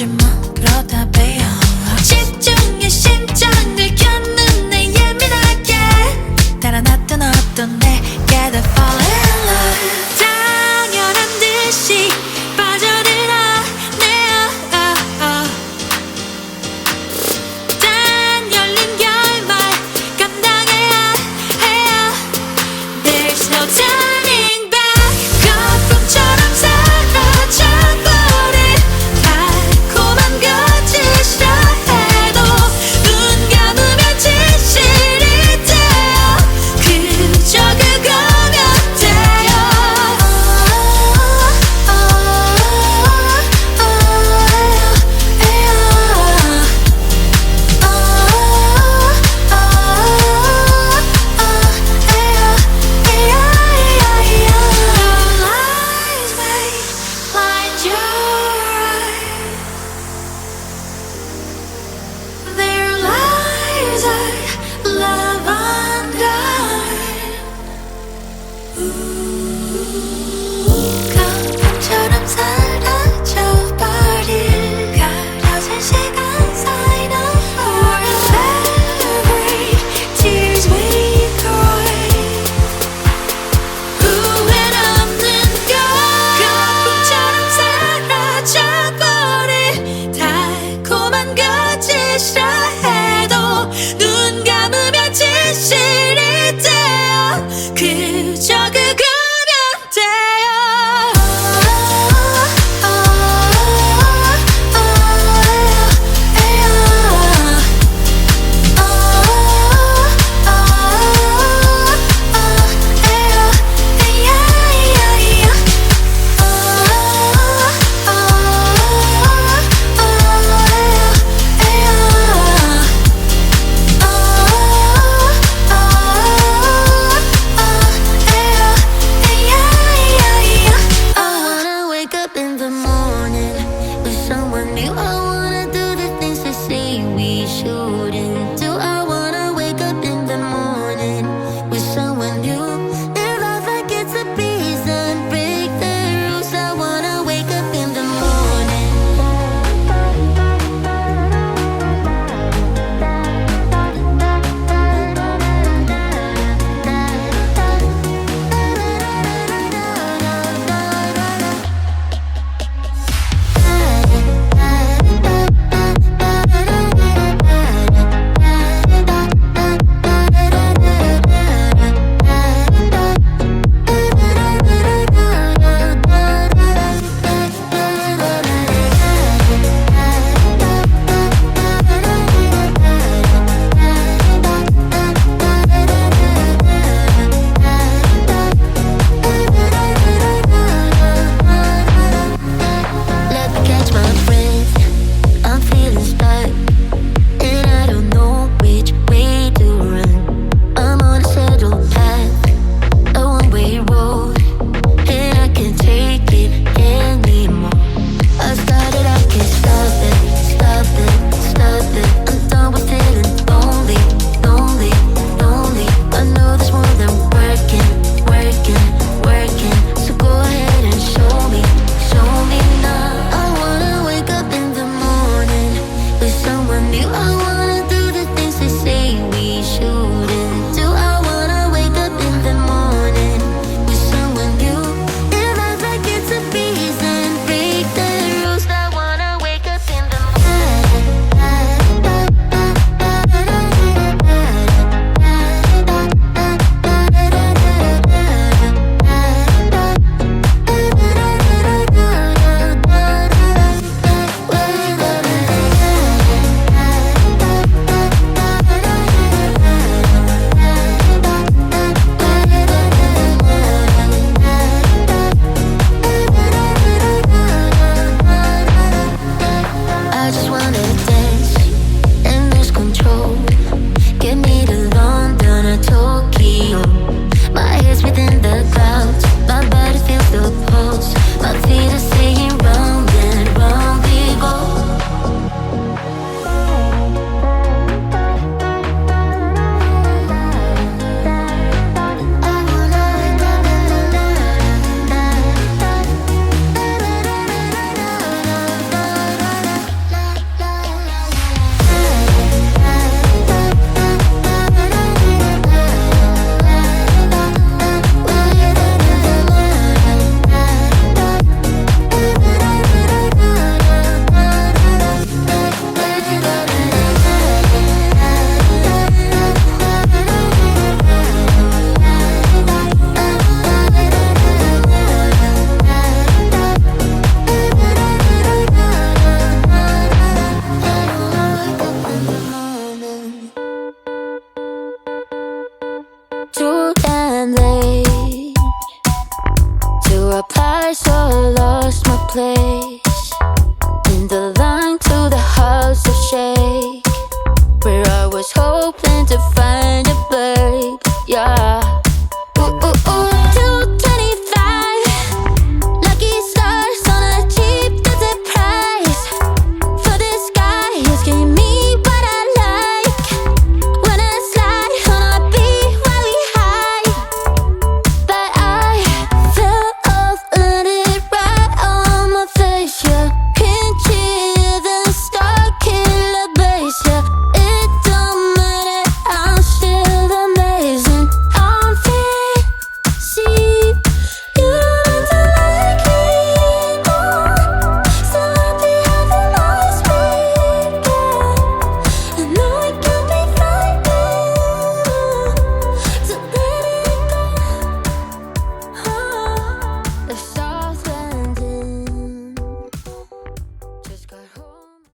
하지 말아다 배워 집중해 심장을 켜는 내 예민하게 달아났던 어떤 내게 다 fall in love 당연한 듯이 빠져들어 단 열린 결말 감당해야 해요 There's no turning back 거품처럼 사라져버린 달콤한 거짓이라 해도 눈 감으면 진실이 돼요 그저 그거면 돼요 Lies may blind your eyes Their lies are love undone 거품처럼 사라져버릴 가려진 시간 사이 No more every tears we cry 후회는 없는 걸 거품처럼 사라져버린 달콤한 거짓이라 해도 눈 감으면 진실이 돼요 그저 그거면 돼요 I wanna wake up in the morning with someone new. I